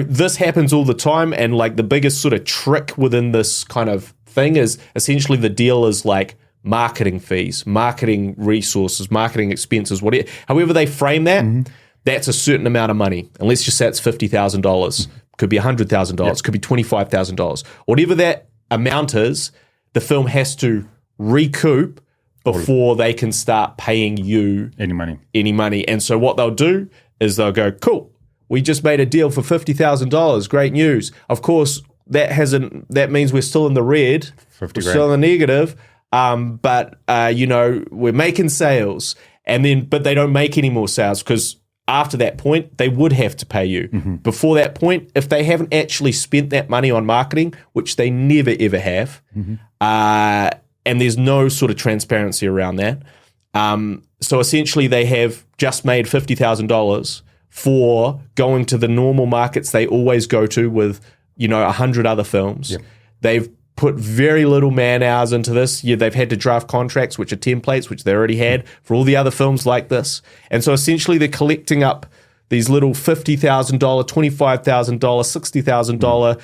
this happens all the time. And like the biggest sort of trick within this kind of thing is essentially the deal is like marketing fees, marketing resources, marketing expenses, whatever. However they frame that, that's a certain amount of money. And let's just say it's $50,000. Could be $100,000. Could be $25,000. Whatever that amount is, the film has to recoup before they can start paying you any money. And so what they'll do is they'll go, cool, we just made a deal for $50,000. Great news. Of course, that means we're still in the red. We're still in the negative. But we're making sales. But they don't make any more sales because after that point, they would have to pay you. Before that point, if they haven't actually spent that money on marketing, which they never, ever have, and there's no sort of transparency around that. So essentially, they have just made $50,000 for going to the normal markets they always go to with, 100 other films. They've put very little man hours into this. They've had to draft contracts, which are templates, which they already had for all the other films like this. And so essentially they're collecting up these little $50,000, $25,000, $60,000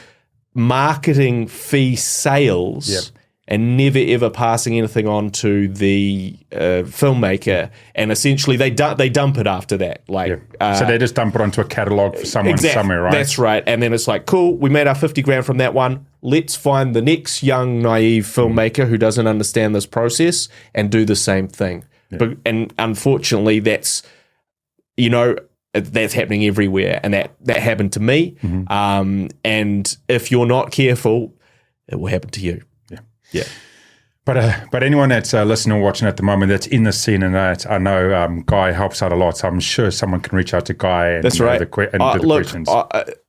marketing fee sales and never ever passing anything on to the filmmaker. And essentially they dump it after that. So they just dump it onto a catalog for someone somewhere, right? That's right. And then it's like, cool, we made our 50 grand from that one. Let's find the next young, naive filmmaker who doesn't understand this process and do the same thing. And unfortunately, that's happening everywhere. And that happened to me. And if you're not careful, it will happen to you. Yeah. But anyone that's listening or watching at the moment that's in the scene, and I know Guy helps out a lot, so I'm sure someone can reach out to Guy and that's right. do the questions.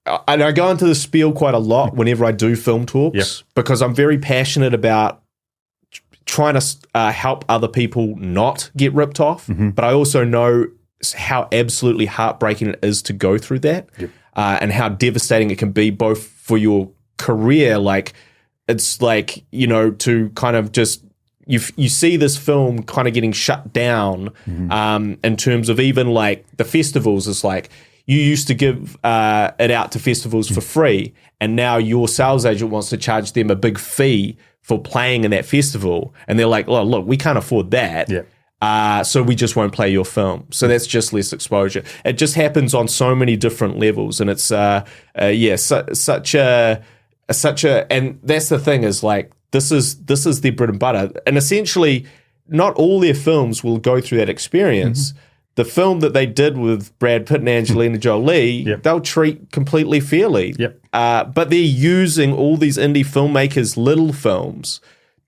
I go into the spiel quite a lot whenever I do film talks because I'm very passionate about trying to help other people not get ripped off, but I also know how absolutely heartbreaking it is to go through that and how devastating it can be both for your career, it's like, to kind of just, you see this film kind of getting shut down in terms of even like the festivals. It's like you used to give it out to festivals for free, and now your sales agent wants to charge them a big fee for playing in that festival. And they're like, oh, look, we can't afford that. So we just won't play your film. So that's just less exposure. It just happens on so many different levels. And it's, such a, and that's the thing is like, this is their bread and butter. And essentially, not all their films will go through that experience. The film that they did with Brad Pitt and Angelina Jolie, they'll treat completely fairly. But they're using all these indie filmmakers' little films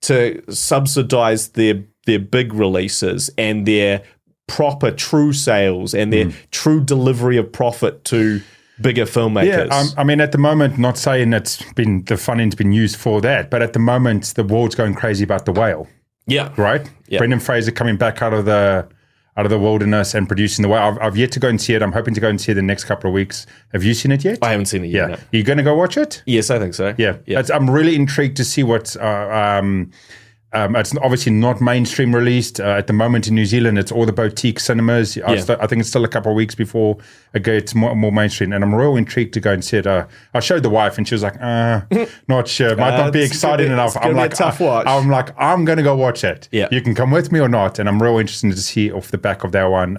to subsidize their big releases and their proper true sales and their true delivery of profit to bigger filmmakers. Yeah, I mean, at the moment, not saying the funding's been used for that, but at the moment, the world's going crazy about The Whale. Yeah. Right? Yeah. Brendan Fraser coming back out of the wilderness and producing The Whale. I've yet to go and see it. I'm hoping to go and see it the next couple of weeks. Have you seen it yet? I haven't seen it yet. Yeah. No. You going to go watch it? Yes, I think so. Yeah. I'm really intrigued to see what's... it's obviously not mainstream released. At the moment in New Zealand, it's all the boutique cinemas. I think it's still a couple of weeks before it gets more mainstream. And I'm real intrigued to go and see it. I showed the wife and she was like, not sure. Might not be exciting enough. I'm like, tough watch. I'm going to go watch it. Yeah. You can come with me or not. And I'm real interested to see off the back of that one.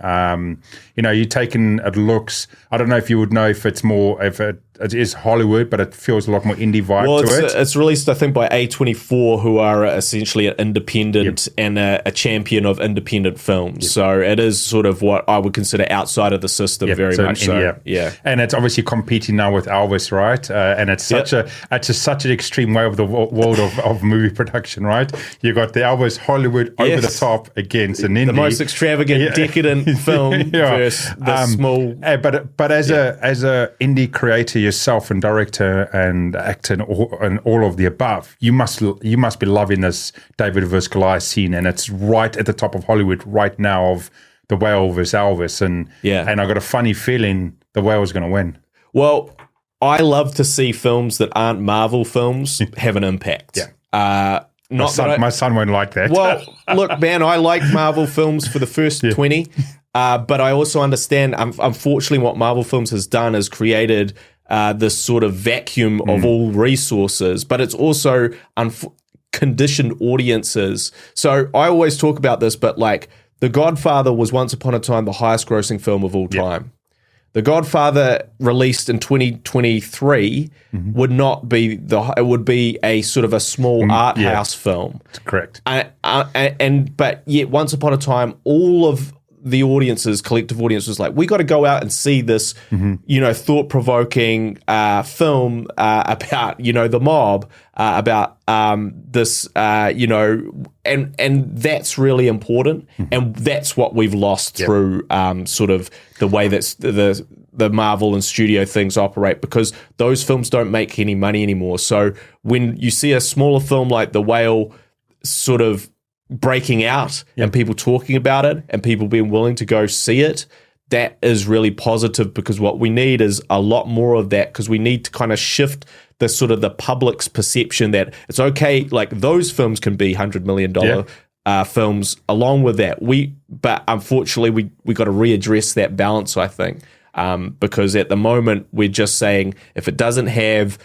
You're taking it looks, I don't know if you would know if it's more, if it is Hollywood, but it feels a lot more indie vibe to it. It's released, I think, by A24, who are essentially an independent and a champion of independent films. Yep. So it is sort of what I would consider outside of the system, very much so. Yeah. And it's obviously competing now with Elvis, right? And it's such an extreme way of the world of movie production, right? You got the Elvis Hollywood over the top against an indie. The most extravagant, decadent film versus the small. But as a indie creator yourself and director and actor and all of the above, you must be loving this David vs. Goliath scene, and it's right at the top of Hollywood right now of The Whale versus Elvis, and I got a funny feeling The Whale is going to win. Well, I love to see films that aren't Marvel films have an impact. Yeah. My son won't like that. Well, look, man, I like Marvel films for the first 20, but I also understand, unfortunately, what Marvel films has done is created this sort of vacuum of all resources, but it's also conditioned audiences. So I always talk about this, but like The Godfather was once upon a time the highest grossing film of all time. The Godfather released in 2023 would not be it would be a sort of a small art house film. That's correct. But yet once upon a time, all of the collective audience was like, we got to go out and see this, thought-provoking film about, the mob, about this, and that's really important. And that's what we've lost through sort of the way that's the Marvel and studio things operate, because those films don't make any money anymore. So when you see a smaller film like The Whale sort of breaking out and people talking about it and people being willing to go see it, that is really positive, because what we need is a lot more of that, because we need to kind of shift the sort of the public's perception that it's okay, like those films can be $100 million films along with that. But unfortunately we got to readdress that balance, I think, because at the moment we're just saying if it doesn't have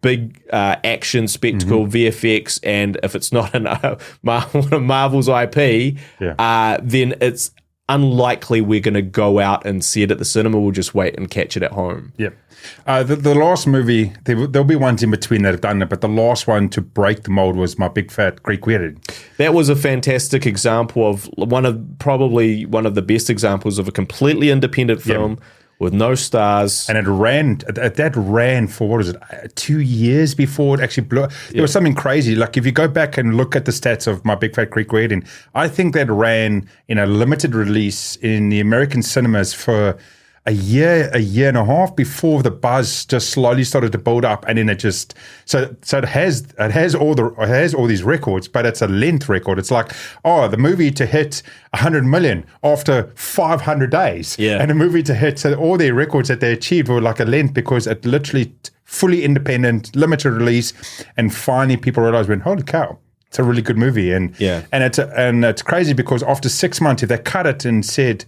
big action spectacle, VFX, and if it's not one of Marvel's IP, then it's unlikely we're going to go out and see it at the cinema. We'll just wait and catch it at home. Yeah. The last movie, there'll be ones in between that have done it, but the last one to break the mold was My Big Fat Greek Wedding. That was a fantastic example of probably one of the best examples of a completely independent film with no stars. And it ran for, what is it, 2 years before it actually blew. It was something crazy. Like if you go back and look at the stats of My Big Fat Greek Wedding, I think that ran in a limited release in the American cinemas for a year and a half before the buzz just slowly started to build up, and then it just so it has all these records, but it's a length record. It's like, the movie to hit 100 million after 500 days, and a movie to hit, so all their records that they achieved were like a length, because it literally fully independent, limited release, and finally people realized, holy cow, it's a really good movie, and it's crazy, because after 6 months, if they cut it and said,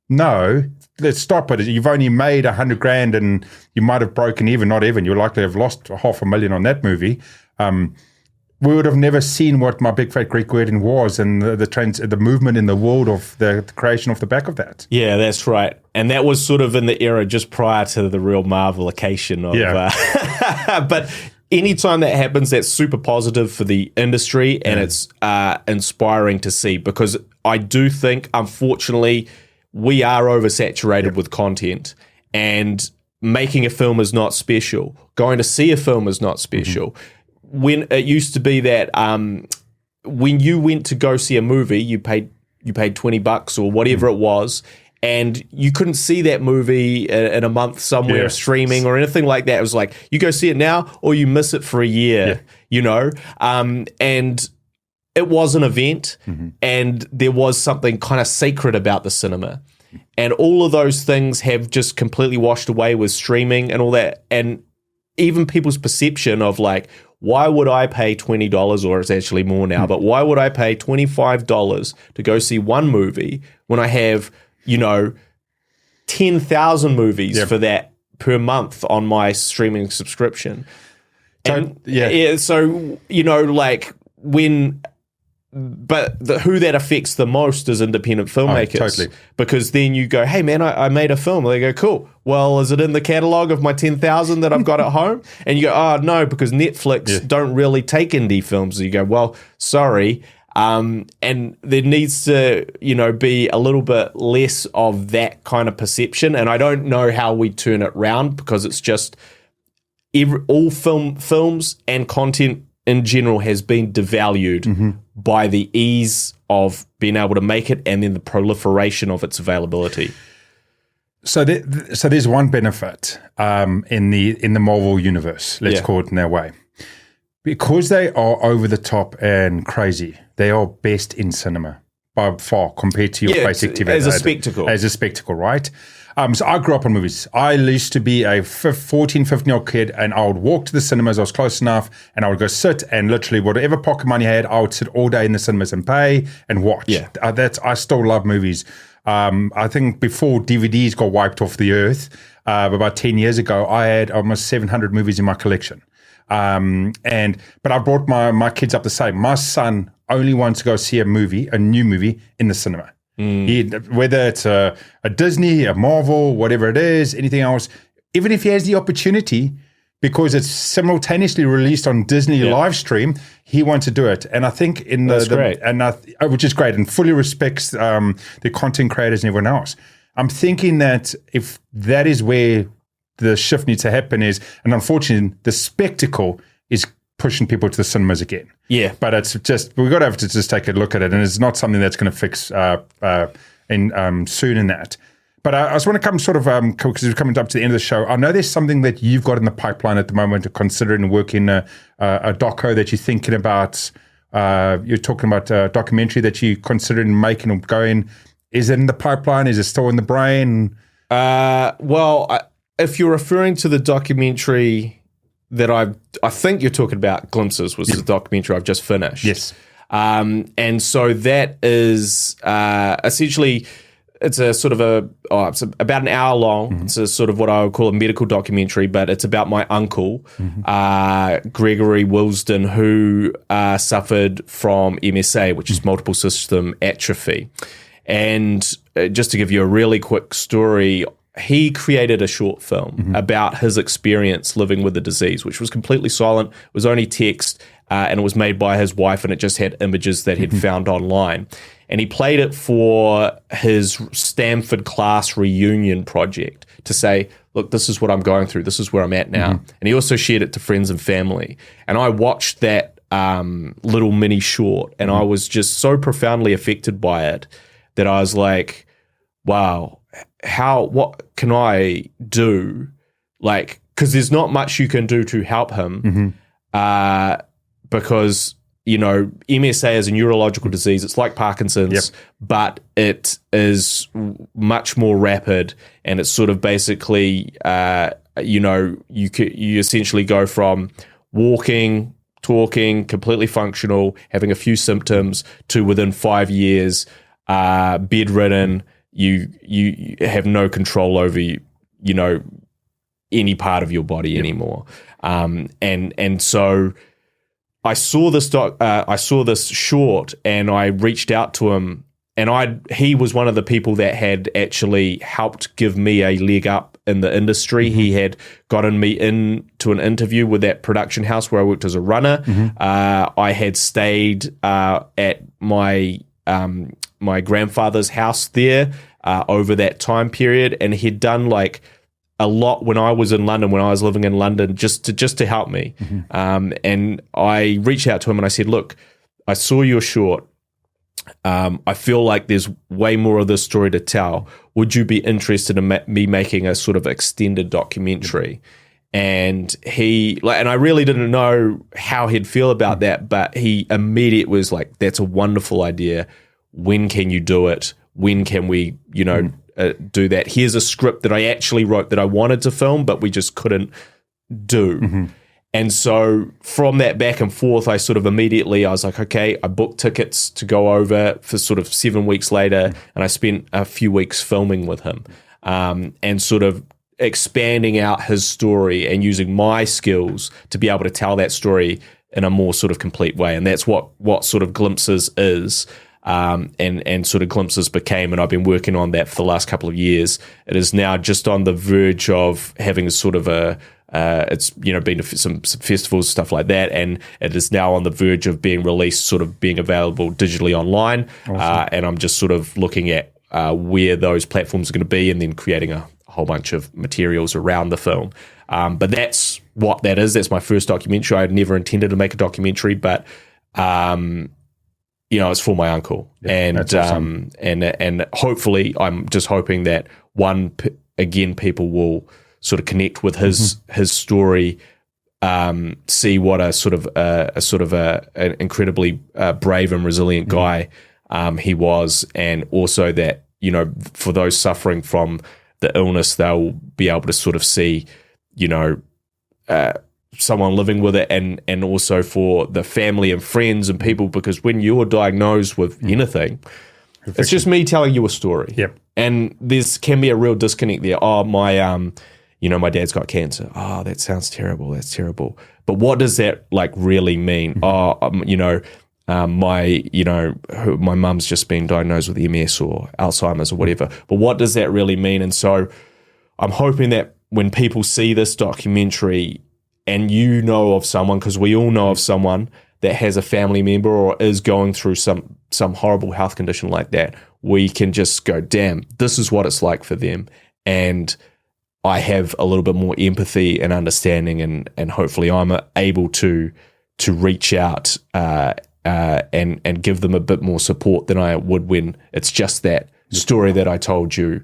no, let's stop it. You've only made $100,000 and you might have broken even, not even. You're likely to have lost $500,000 on that movie. We would have never seen what My Big Fat Greek Wedding was, and the movement in the world of the creation off the back of that. Yeah, that's right. And that was sort of in the era just prior to the real Marvelication of. But anytime that happens, that's super positive for the industry, and it's inspiring to see, because I do think, unfortunately, we are oversaturated with content, and making a film is not special. Going to see a film is not special. When it used to be that when you went to go see a movie, you paid $20 or whatever it was, And you couldn't see that movie in a month somewhere streaming or anything like that. It was like, you go see it now or you miss it for a year, you know? And it was an event, and there was something kind of sacred about the cinema. And all of those things have just completely washed away with streaming and all that. And even people's perception of like, why would I pay $20, or it's actually more now, but why would I pay $25 to go see one movie when I have, you know, 10,000 movies for that per month on my streaming subscription? And, so, you know, like who that affects the most is independent filmmakers. Oh, totally. Because then you go, hey man, I made a film. They go, cool. Well, is it in the catalog of my 10,000 that I've got at home? And you go, oh no, because Netflix don't really take indie films. So you go, well, sorry. And there needs to, you know, be a little bit less of that kind of perception. And I don't know how we turn it round, because it's just all films and content in general has been devalued by the ease of being able to make it, and then the proliferation of its availability. So there's one benefit in the Marvel universe, let's call it in that way. Because they are over the top and crazy, they are best in cinema by far compared to your basic TV. As a spectacle. As a spectacle, right? So I grew up on movies. I used to be a 14, 15-year-old kid, and I would walk to the cinemas. I was close enough, and I would go sit, and literally whatever pocket money I had, I would sit all day in the cinemas and pay and watch. Yeah. I still love movies. I think before DVDs got wiped off the earth, about 10 years ago, I had almost 700 movies in my collection. But I brought my kids up the same. My son only wants to go see a new movie in the cinema. Whether it's a Disney, a Marvel, whatever it is, anything else, even if he has the opportunity, because it's simultaneously released on Disney live stream, he wants to do it. And I think which is great, and fully respects the content creators and everyone else. I'm thinking that if that is where the shift needs to happen is, and unfortunately, the spectacle is pushing people to the cinemas again. Yeah. But it's just, we've got to have to just take a look at it, and it's not something that's going to fix soon in that. But I just want to come sort of, because we're coming up to the end of the show, I know there's something that you've got in the pipeline at the moment, considering working a doco that you're thinking about. You're talking about a documentary that you're considering making or going. Is it in the pipeline? Is it still in the brain? If you're referring to the documentary that I think you're talking about, Glimpses was the documentary I've just finished. Yes. And so that is essentially, it's a sort of it's about an hour long. It's a sort of what I would call a medical documentary, but it's about my uncle, Gregory Wilsden, who suffered from MSA, which is multiple system atrophy. And just to give you a really quick story, he created a short film about his experience living with the disease, which was completely silent, was only text, and it was made by his wife, and it just had images that he'd found online. And he played it for his Stanford class reunion project to say, look, this is what I'm going through. This is where I'm at now. And he also shared it to friends and family. And I watched that little mini short, and I was just so profoundly affected by it that I was like, wow, what can I do? Like, because there's not much you can do to help him, because, you know, MSA is a neurological disease. It's like Parkinson's, but it is much more rapid, and it's sort of basically, you know, you essentially go from walking, talking, completely functional, having a few symptoms, to within 5 years, bedridden. You have no control over, you know, any part of your body anymore. And so I saw this short, and I reached out to him, and he was one of the people that had actually helped give me a leg up in the industry. He had gotten me into an interview with that production house where I worked as a runner. I had stayed at my grandfather's house there over that time period, and he'd done like a lot when I was in London, when I was living in London, just to help me. And I reached out to him and I said, look, I saw your short. I feel like there's way more of this story to tell. Would you be interested in me making a sort of extended documentary? And and I really didn't know how he'd feel about that, but he immediately was like, that's a wonderful idea. When can you do it? When can we, do that? Here's a script that I actually wrote that I wanted to film, but we just couldn't do. And so from that back and forth, I sort of immediately, I was like, okay, I booked tickets to go over for sort of 7 weeks later, and I spent a few weeks filming with him, and sort of expanding out his story and using my skills to be able to tell that story in a more sort of complete way. And that's what sort of Glimpses is, and sort of Glimpses became, and I've been working on that for the last couple of years. It is now just on the verge of having a sort of it's been to some festivals, stuff like that, and it is now on the verge of being released, sort of being available digitally online. Awesome. And I'm just sort of looking at where those platforms are going to be, and then creating a whole bunch of materials around the film. But that's what that is. That's my first documentary. I had never intended to make a documentary, but it's for my uncle, and awesome. And hopefully, I'm just hoping that people will sort of connect with his story, see what an incredibly brave and resilient guy he was, and also that for those suffering from the illness, they'll be able to sort of see someone living with it, and also for the family and friends and people, because when you're diagnosed with anything, it's just me telling you a story. Yep. And there's can be a real disconnect there. Oh, my my dad's got cancer. Oh, that sounds terrible. That's terrible. But what does that like really mean? Oh, my mum's just been diagnosed with MS or Alzheimer's or whatever. But what does that really mean? And so I'm hoping that when people see this documentary, and of someone, because we all know of someone that has a family member or is going through some horrible health condition like that, we can just go, damn, this is what it's like for them. And I have a little bit more empathy and understanding, and hopefully I'm able to reach out and give them a bit more support than I would when it's just that story that I told you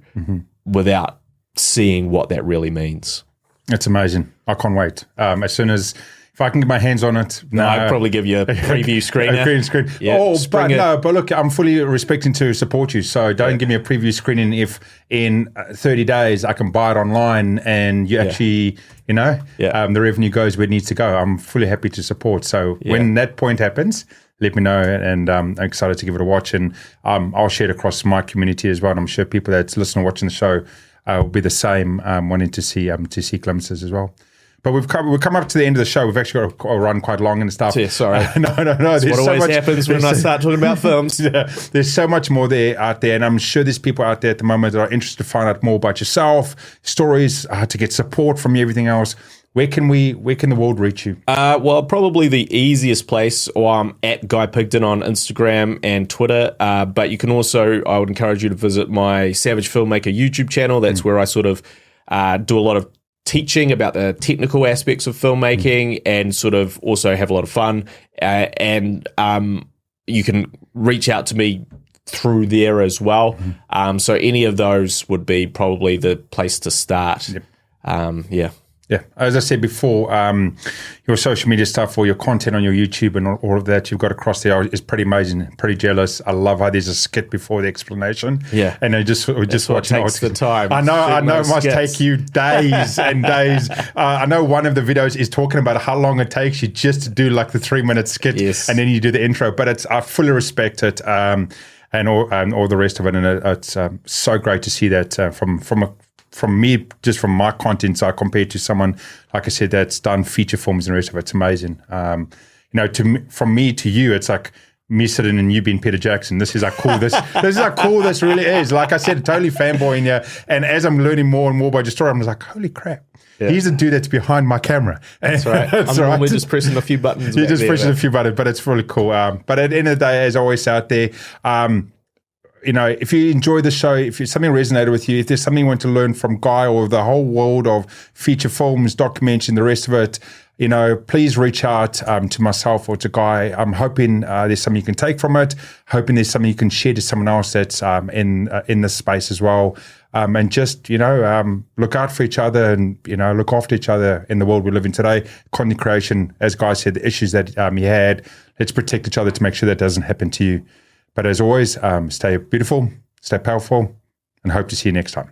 without seeing what that really means. It's amazing. I can't wait. As soon as, if I can get my hands on it. I'd probably give you a preview screener. A green screen. Yeah, but look, I'm fully respecting to support you. So don't give me a preview screening if in 30 days I can buy it online and you actually, the revenue goes where it needs to go. I'm fully happy to support. So when that point happens, let me know, and I'm excited to give it a watch. And I'll share it across my community as well. And I'm sure people that's listening or watching the show will be the same, wanting to see Glimpses as well. But we've come up to the end of the show. We've actually got to run quite long and stuff. Yeah, sorry. No. That's what always happens when I start talking about films. There's so much more out there, and I'm sure there's people out there at the moment that are interested to find out more about yourself, stories, to get support from you, everything else. Where can the world reach you? Well, probably the easiest place, or I'm at Guy Pigden on Instagram and Twitter. But you can also, I would encourage you to visit my Savage Filmmaker YouTube channel. That's where I sort of do a lot of teaching about the technical aspects of filmmaking and sort of also have a lot of fun. And you can reach out to me through there as well. So any of those would be probably the place to start. Yep. Yeah, as I said before, your social media stuff or your content on your YouTube and all of that you've got across there is pretty amazing. Pretty jealous. I love how there's a skit before the explanation. Yeah, and we just watching. Takes the time. I know. It must take you days and days. I know one of the videos is talking about how long it takes you just to do like the 3-minute skit, and then you do the intro. But I fully respect it. And all the rest of it, and it's so great to see that from me, just from my content side, compared to someone, like I said, that's done feature films and the rest of it. It's amazing. From me to you, it's like me sitting and you being Peter Jackson. This is how cool this really is. Like I said, totally fanboying you. And as I'm learning more and more about your story, I'm just like, holy crap. Yeah. He's the dude that's behind my camera. That's right. We're just pressing a few buttons. You're just pressing a few buttons, but it's really cool. But at the end of the day, as always out there, if you enjoy the show, if something resonated with you, if there's something you want to learn from Guy or the whole world of feature films, documentary, and the rest of it, please reach out to myself or to Guy. I'm hoping there's something you can take from it, hoping there's something you can share to someone else that's in this space as well. And just, look out for each other and, look after each other in the world we live in today. Content creation, as Guy said, the issues that he had, let's protect each other to make sure that doesn't happen to you. But as always, stay beautiful, stay powerful, and hope to see you next time.